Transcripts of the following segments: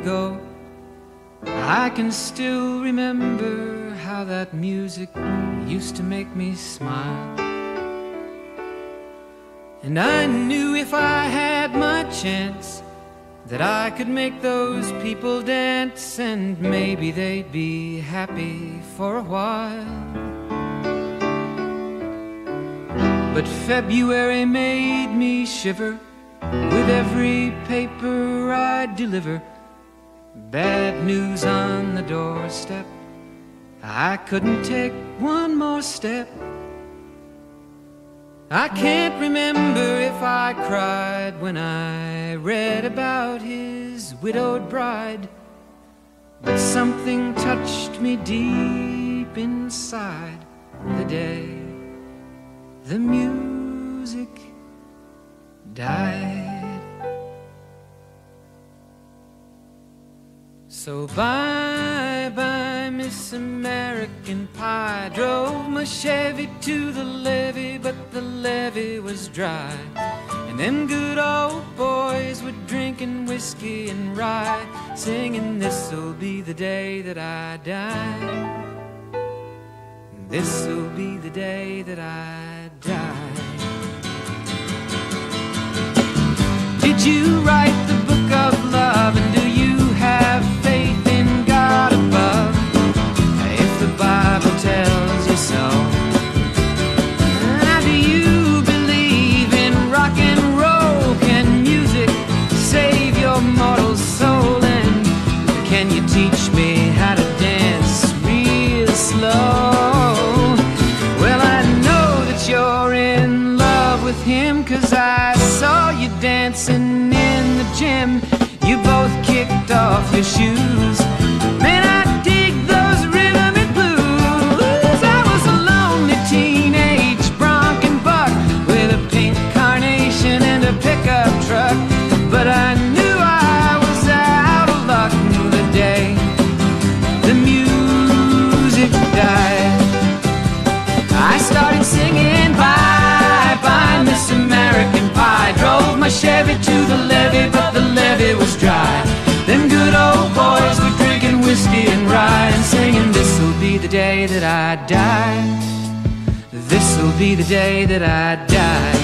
ago. I can still remember how that music used to make me smile. And I knew if I had my chance that I could make those people dance, and maybe they'd be happy for a while. But February made me shiver with every paper I deliver. Bad news on the doorstep, I couldn't take one more step. I can't remember if I cried when I read about his widowed bride, but something touched me deep inside the day the music died. So bye-bye, Miss American Pie. Drove my Chevy to the levee, but the levee was dry. And them good old boys were drinking whiskey and rye, singing, this'll be the day that I die. This'll be the day that I die. Did you write the book of love, and do you have faith in God above? If the Bible tells you so. Now, do you believe in rock and roll? Can music save your mortal soul? And can you teach me how to dance real slow? Well, I know that you're in love with him, 'cause I saw you dancing in the gym. You both kicked off your shoes. Man, I dig those rhythm and blues. I was a lonely teenage bronc and buck with a pink carnation and a pickup truck, but I knew I was out of luck the day the music died. I started singing bye-bye, Miss American Pie. Drove my Chevy to the levee, but the levee was dry. Them good old boys were drinking whiskey and rye, and singing, this'll be the day that I die. This'll be the day that I die.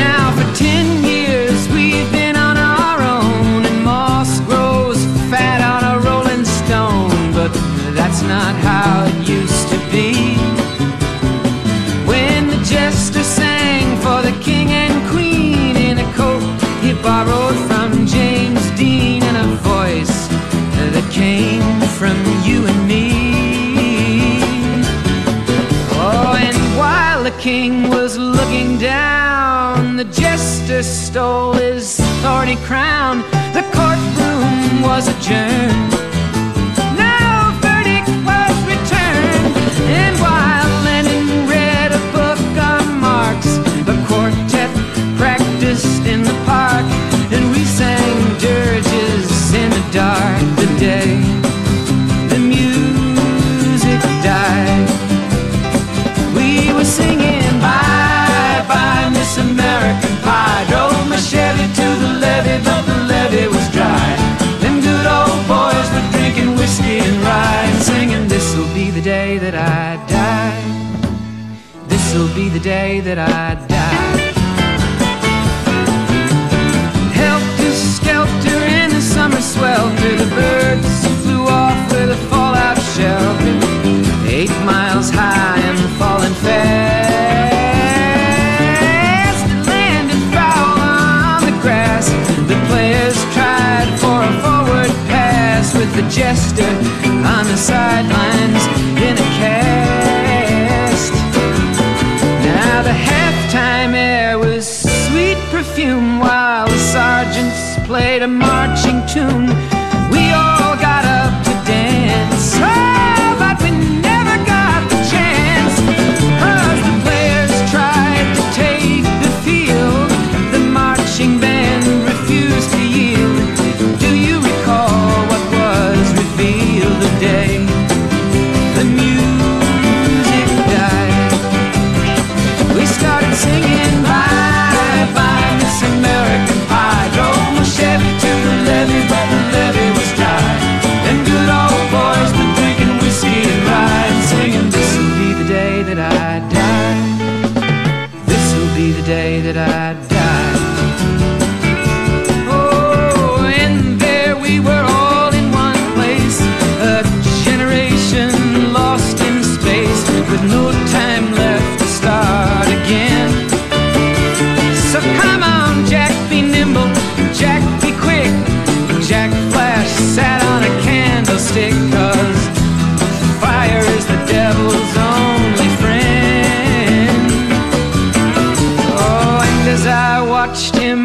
Now for 10 years we've been on our own, and moss grows fat on a rolling stone, but that's not how it used to be. When the jester sang for the king and queen in a coat he borrowed from James Dean, and a voice that came from you and me. Oh, and while the king was looking down, the jester stole his thorny crown. The courtroom was adjourned. No verdict was returned. And while Lenin read a book on Marx, the quartet practiced in the park, and we sang dirges in the dark the day the music died. We were singing bye-bye, Miss American Pie. Drove my Chevy to the levee, but the levee was dry. Them good old boys were drinking whiskey and rye, and singing, this'll be the day that I die. This'll be the day that I die. Helter-skelter in the summer swelter, the birds flew off with a fallout shelter. 8 miles high and falling fast. It landed foul on the grass. The players tried for a forward pass, with the jester on the sidelines in a cast. Now the halftime air was sweet perfume, while the sergeants played a marching tune. We all got up to dance, oh, but we never got the chance, 'cause the players tried to take the field. The marching band refused to yield. Do you recall what was revealed the day the music died? We started singing bye-bye, Miss American Pie. Drove my Chevy to the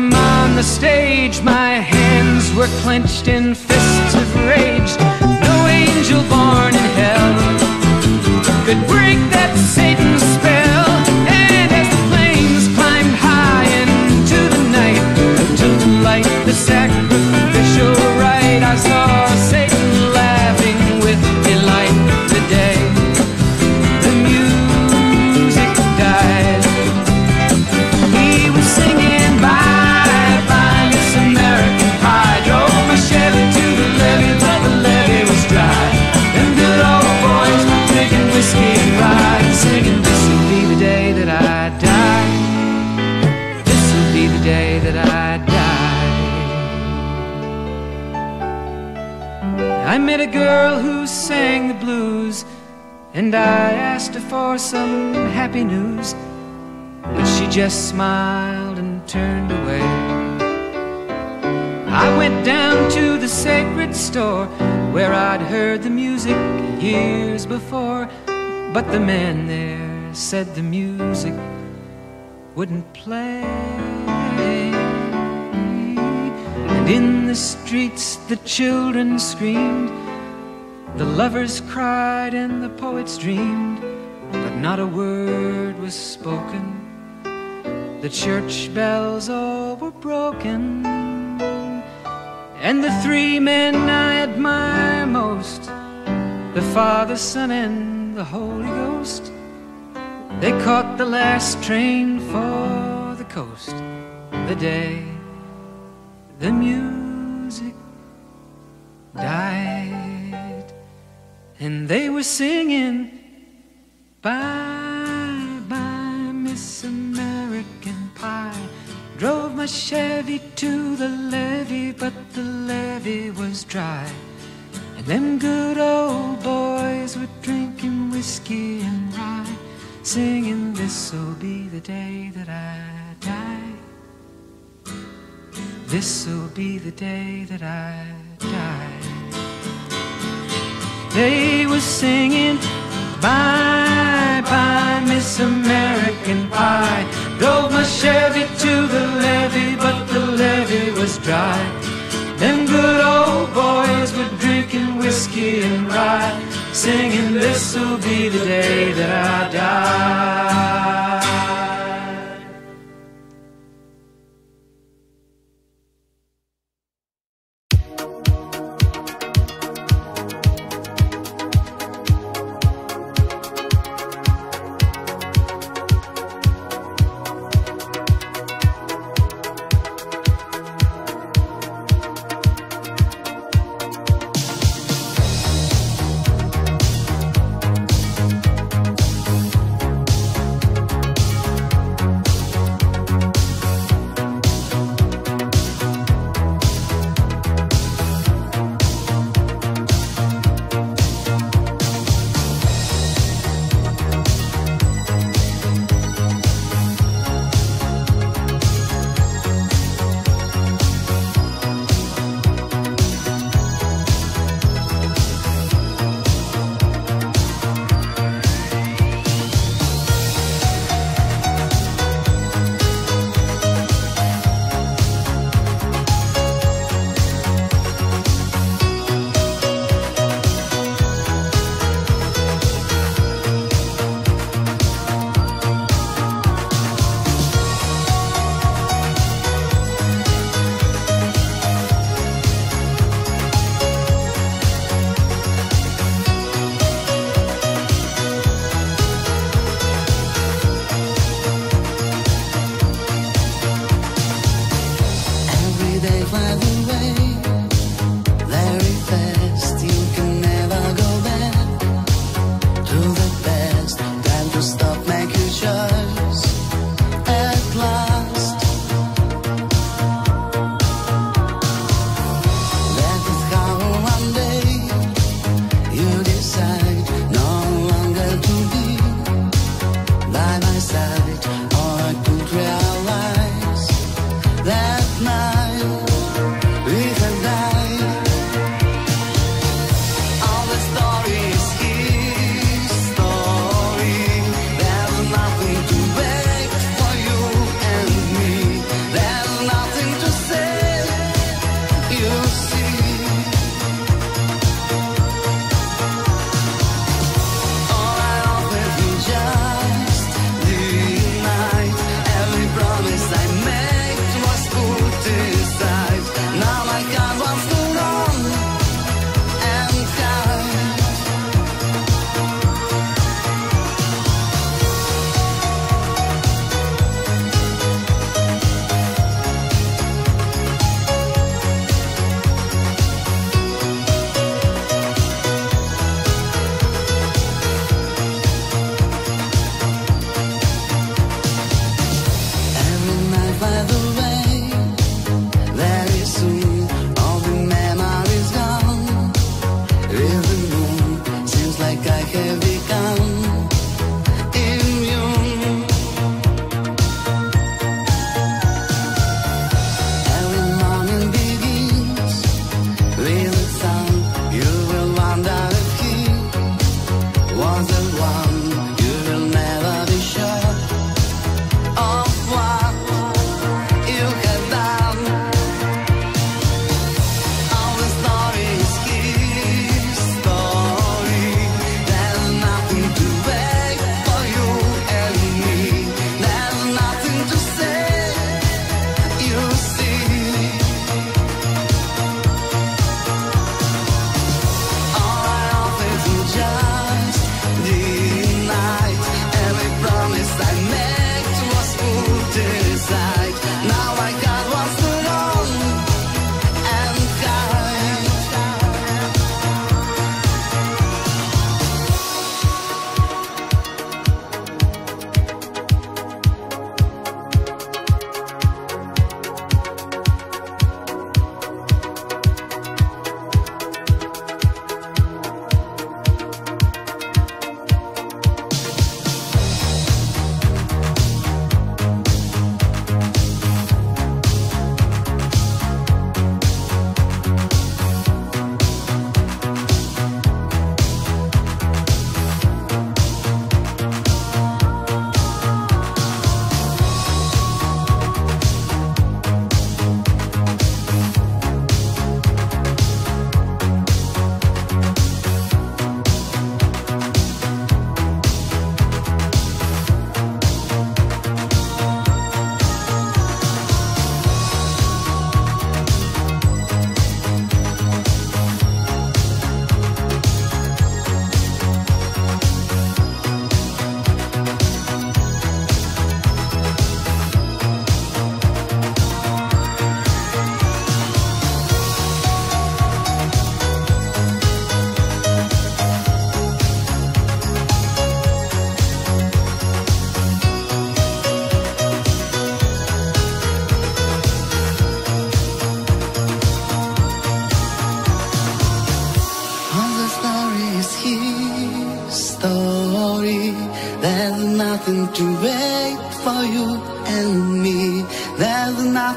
I'm on the stage, my hands were clenched in fists of rage. No angel born in hell could break that Satan's spell. And as the flames climbed high into the night to light the sacrificial rite, I saw Satan laughing with delight. The day the music died, he was singing bye bye Miss American Pie. Drove my Chevy to the levee, but the levee was dry. Them good old boys drinking whiskey and rye, singing, this'll be the day that I die. This'll be the day that I die. I met a girl who sang the blues, and I asked her for some happy news, but she just smiled and turned away. I went down to the sacred store where I'd heard the music years before, but the man there said the music wouldn't play. And in the streets the children screamed, the lovers cried and the poets dreamed, but not a word was spoken. The church bells all were broken. And the three men I admire most, the Father, Son, and the Holy Ghost, they caught the last train for the coast. The day the music died, and they were singing bye bye Miss American Pie. Drove my Chevy to the levee, but the levee was dry. And them good old boys were drinking whiskey and rye, singing, this'll be the day that I die. This'll be the day that I die. They were singing bye bye Miss American Pie. Drove my Chevy to the levee, but the levee was dry. Them good old boys were drinking whiskey and rye, singing, this'll be the day that I die. Nothing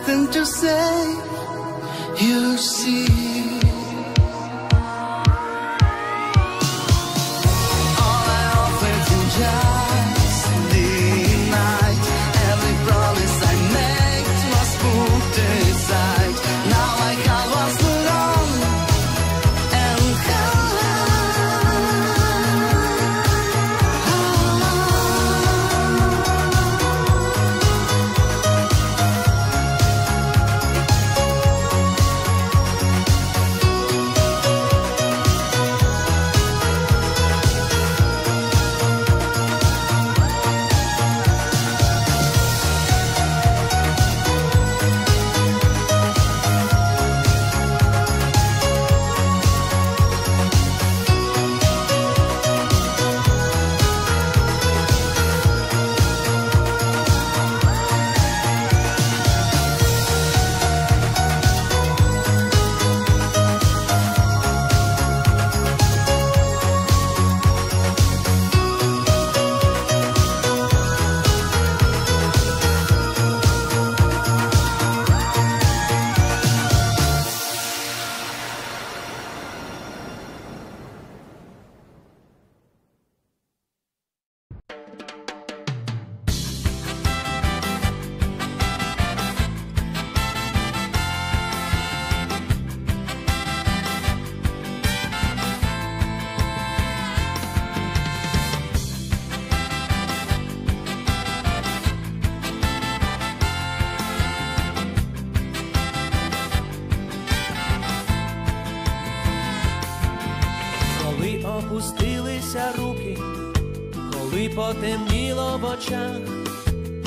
nothing to say. You see, all I offered you just denied. Every promise I made was put aside. Now my heart was alone and опустилися руки, коли потемніло в очах,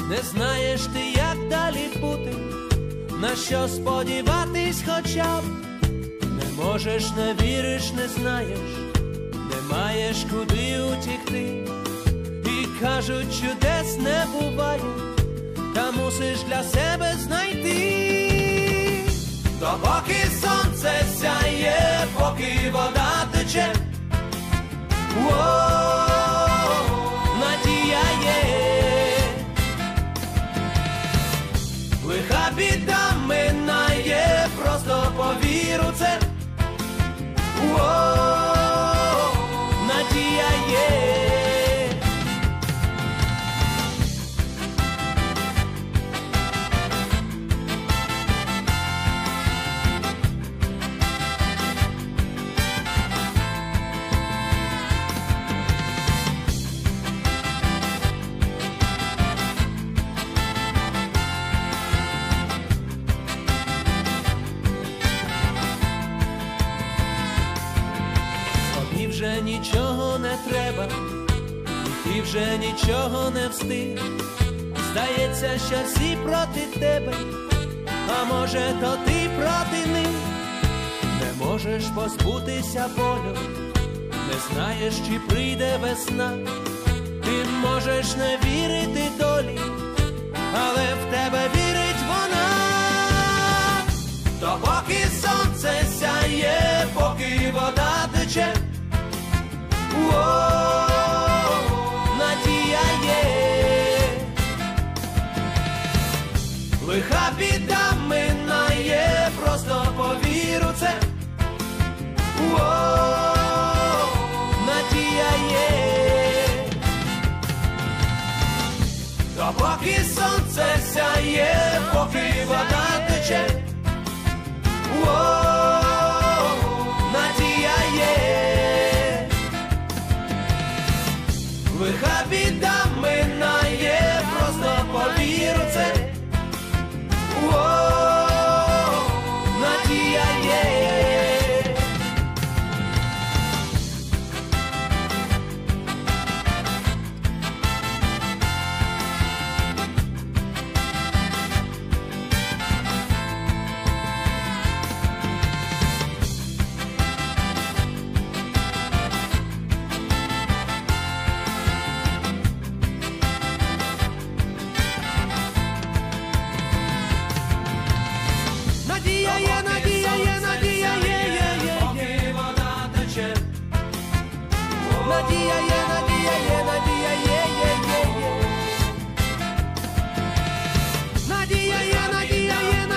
не знаєш ти, як далі бути, на що сподіватись хоча б, не можеш, не віриш, не знаєш, не маєш куди утікти, і кажуть, чудес не буває, та мусиш для себе знайти, допоки сонце сяє, поки вода тече. Надія є, лиха біда минає, просто повір у це. Надія є. Вже нічого не треба, і ти вже нічого не встиг. Здається, що всі проти тебе, а може, то ти проти них. Не можеш позбутися болю, не знаєш, чи прийде весна. Ти можеш не вірити долі, але в тебе вірить вона. То поки сонце сяє, поки вода тече, надія є, лиха біда минає, просто повір у це. Надія є, то поки сонце сяє, поки вода тече. Надія є, лиха біда минає, просто повір у це. Надія є. Надія є, надія є,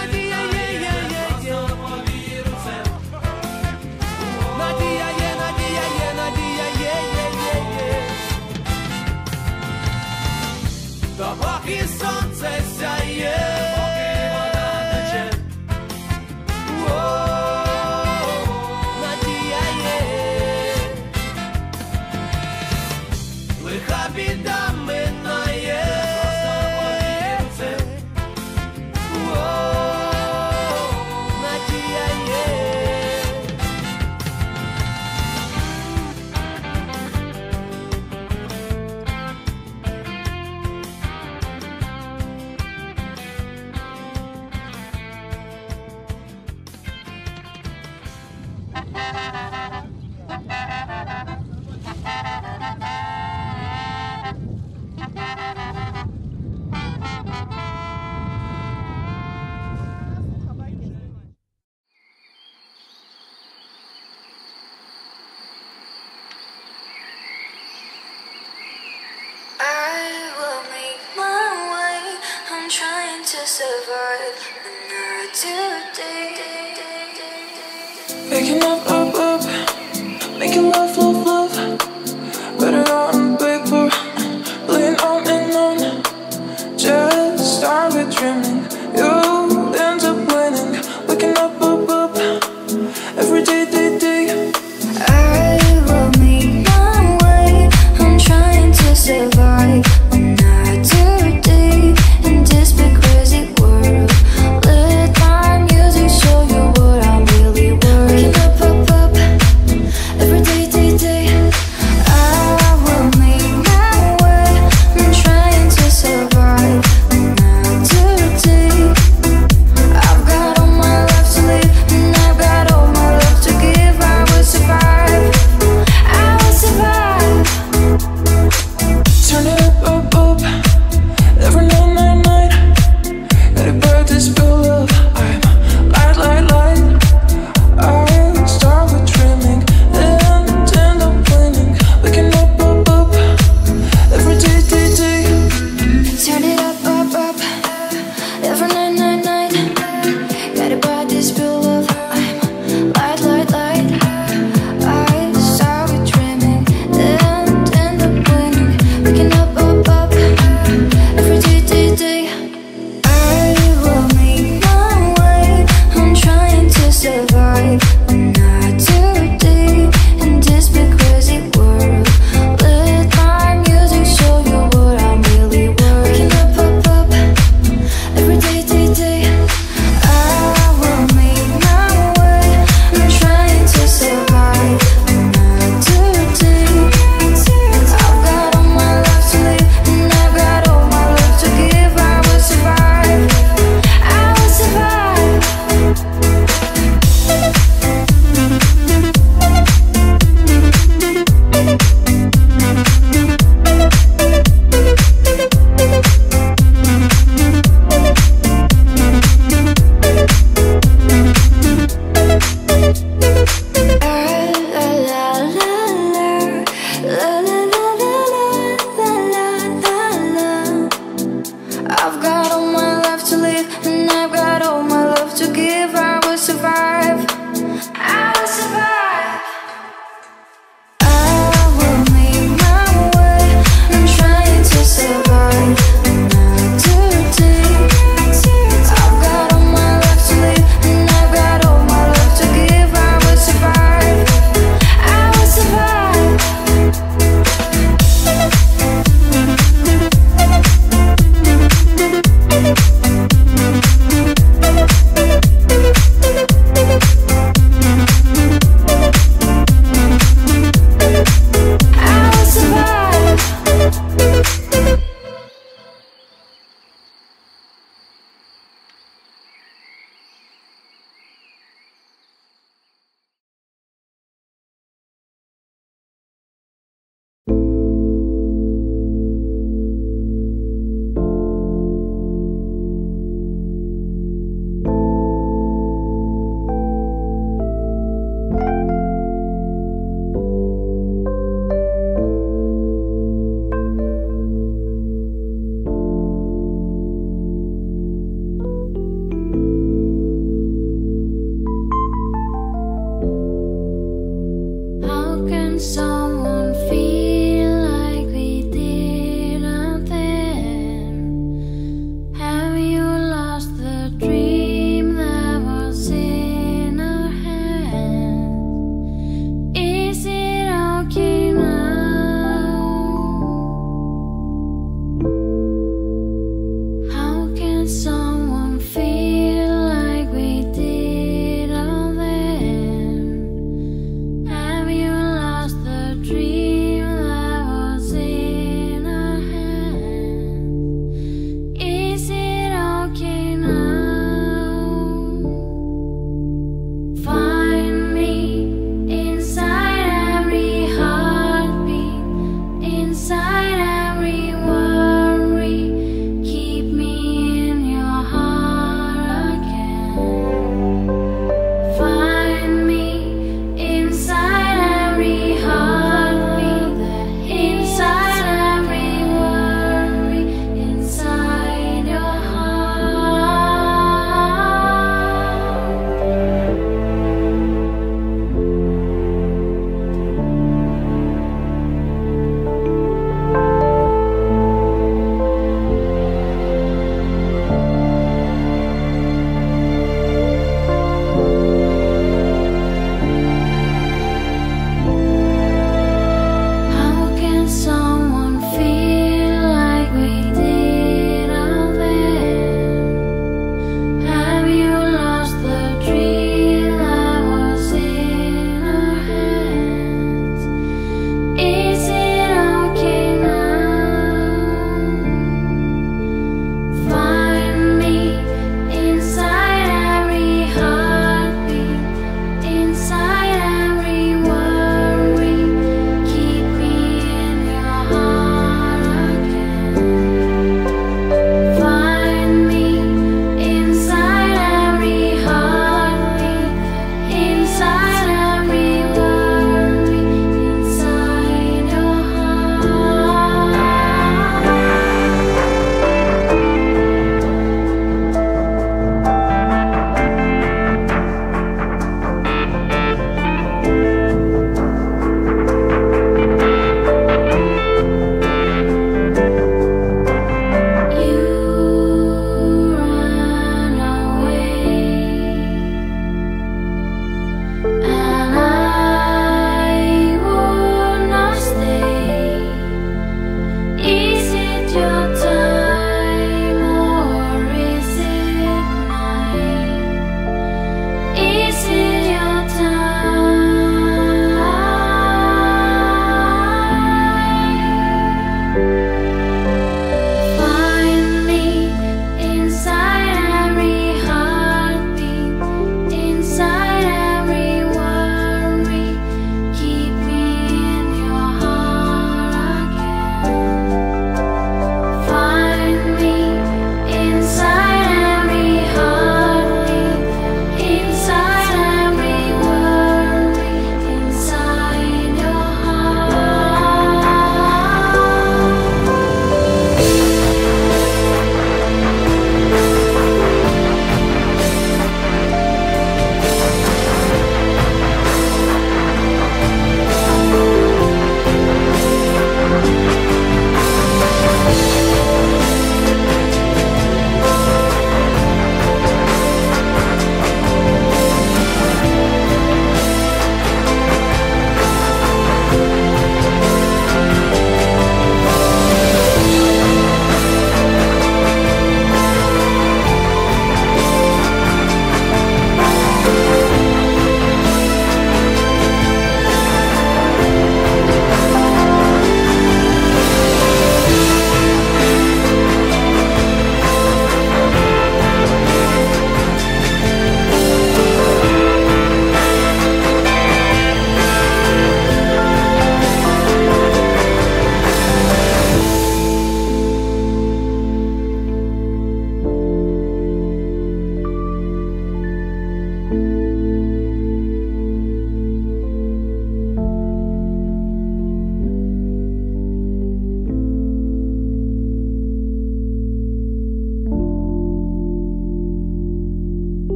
survive another day. Waking up, up, up, making love, love, love. Better on paper, laying on and on. Just started dreaming, you end up winning. Waking up, up, up, every day, day, day. I will make my way, I'm trying to survive another day in this big crazy world. Let my music show you what I'm really worth. Waking up, up, up, every day, day,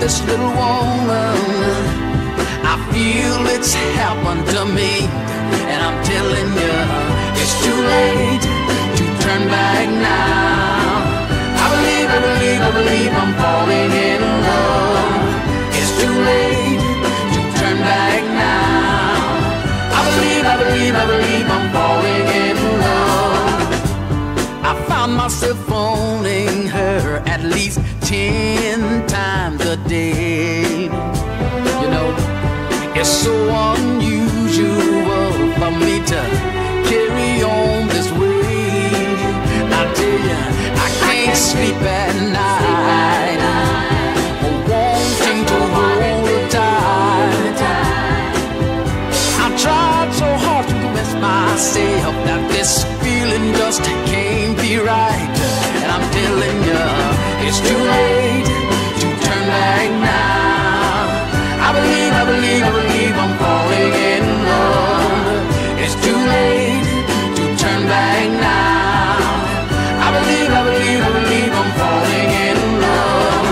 this little woman. I feel it's happened to me, and I'm telling you, it's too late to turn back now. I believe, I believe, I believe I'm falling in love. It's too late to turn back now. I believe, I believe, I believe I'm falling in love. I found myself phoning her at least 10 times a day. You know, it's so unusual for me to carry on this way. I tell you, I can't sleep at night, wanting to hold her tight. I tried so hard to convince myself that this feeling just can't be right. And I'm telling you, it's too late to turn back now. I believe, I believe, I believe I'm falling in love. It's too late to turn back now. I believe, I believe, I believe I'm falling in love.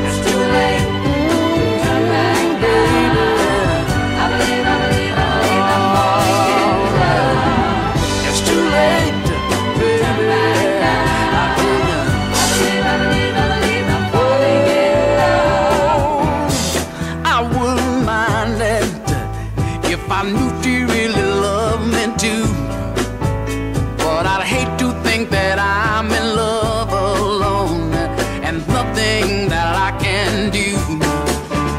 It's too late to turn back, baby. I believe, I believe, I believe I'm falling in love. It's too late, baby. I tell you, I believe, I believe, I believe I'm falling in love. I wouldn't mind it if I knew she really loved me too, but I'd hate to think that I'm in love alone and nothing that I can do.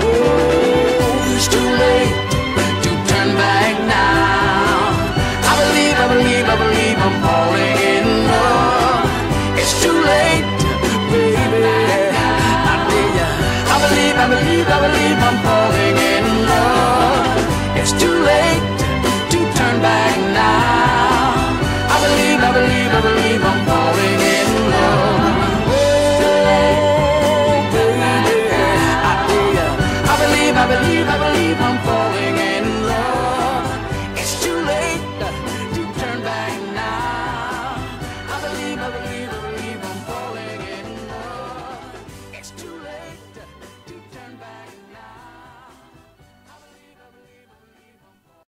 Oh, it's too late to turn back now. I believe, I believe, I believe I'm falling in love. It's too late, baby. I tell ya, I believe, I believe, I believe I'm falling in love. It's too late to turn back now. I believe, I believe, I believe I'm falling in love. Oh, baby, I tell ya, I believe, I believe, I believe I'm falling in love. It's too late to turn back now. I believe, I believe, I believe I'm falling in love. It's too late to turn back now. I believe, I believe, I believe I'm falling.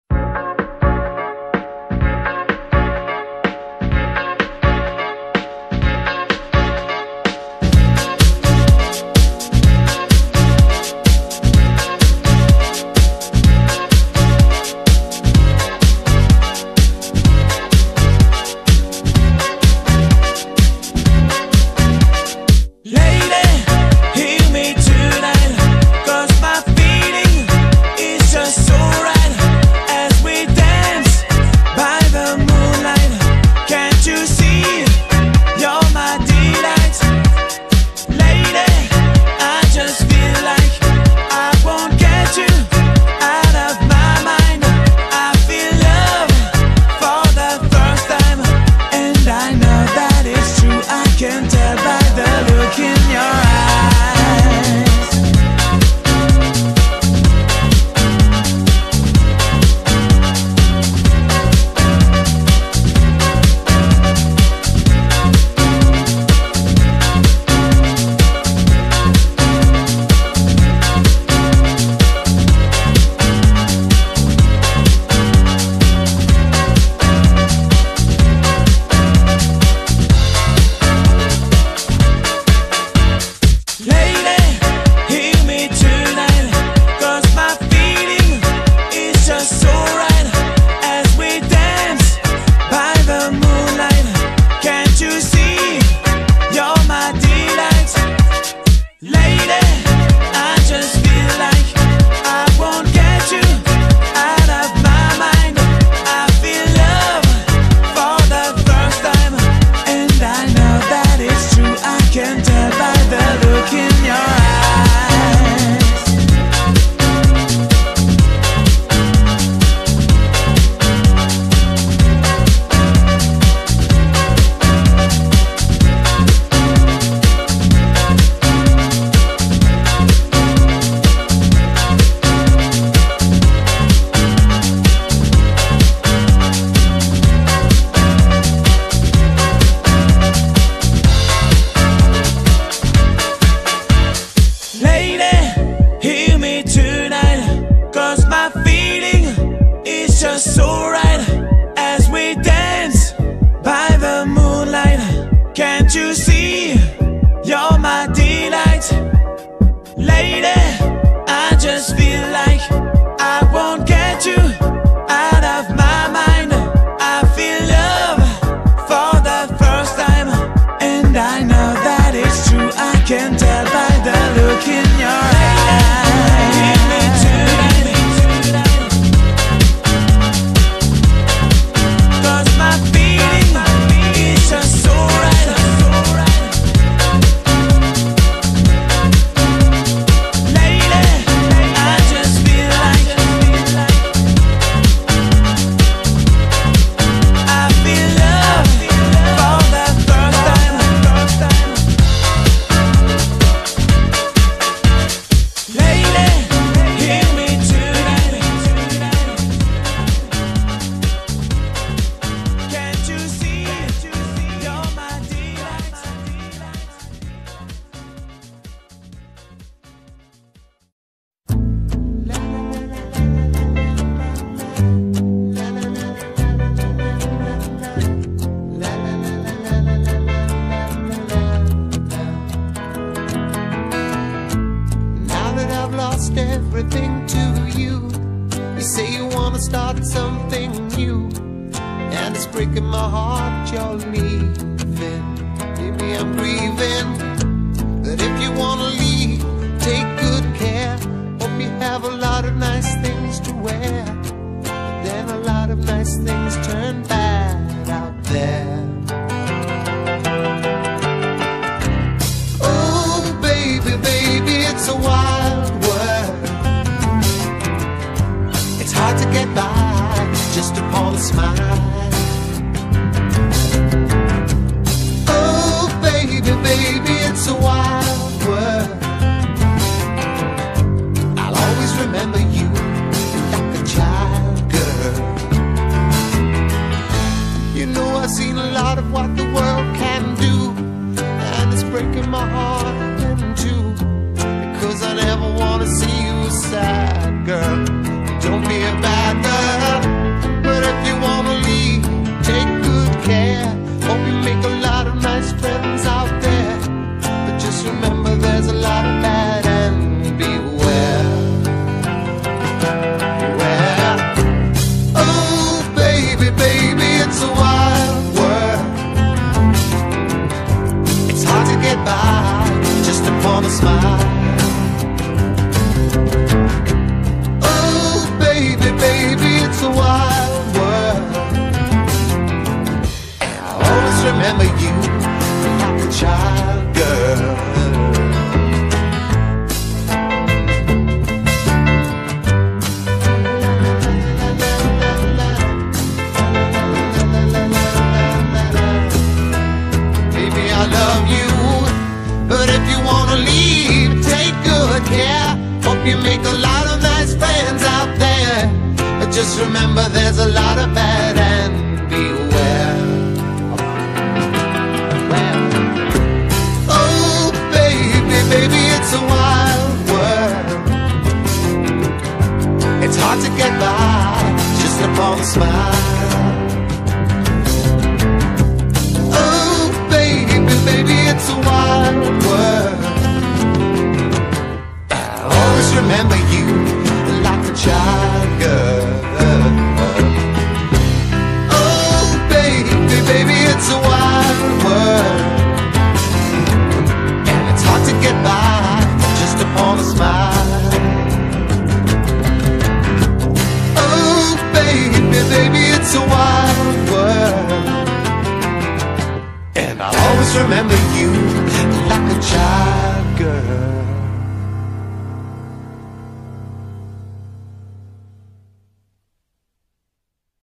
Can't you see? You're my delight. Lady, I just feel like I won't get you out of my mind. I feel love for the first time, and I know that it's true. I can tell by the look in your eyes. Give me tonight, 'cause my feeling is just so right. Lady, I just feel like I feel love for the first time. Lady, hear me tonight. Can't you see? You're my delight. Now that I've lost everything to you, you say you wanna start something new, and it's breaking my heart you're leaving. Baby, I'm grieving, but if you wanna leave, take good care. Hope you have a lot of nice things to wear, but then a lot of nice things turn bad out there. Oh, baby, baby, it's a wild world. It's hard to get by just upon a smile. Oh, baby, baby, it's a wild world. I'll always remember you like a child, girl. You know I've seen a lot of what the world can do, and it's breaking my heart in two, because I never wanna see you sad, girl. Don't be a bad girl, but if you wanna leave, take good care. Hope you make a lot of nice friends out there, but just remember there's a lot of bad, and beware. Beware. Oh, baby, baby, it's a wild world. It's hard to get by just upon a smile. Oh, baby, baby, it's a wild world. And I'll always remember you like a child, girl. Baby, I love you, but if you wanna leave, take good care. Hope you make a lot of nice friends out there, but just remember there's a lot of bad, and beware. Oh, baby, baby, it's a wild world. It's hard to get by just upon a smile. Oh, baby, baby, it's a wild world. I'll always remember you like a child, girl. Oh, baby, baby, it's a wild world, and it's hard to get by just upon a smile. Oh, baby, baby, it's a wild world, and I'll always remember you like a child, girl.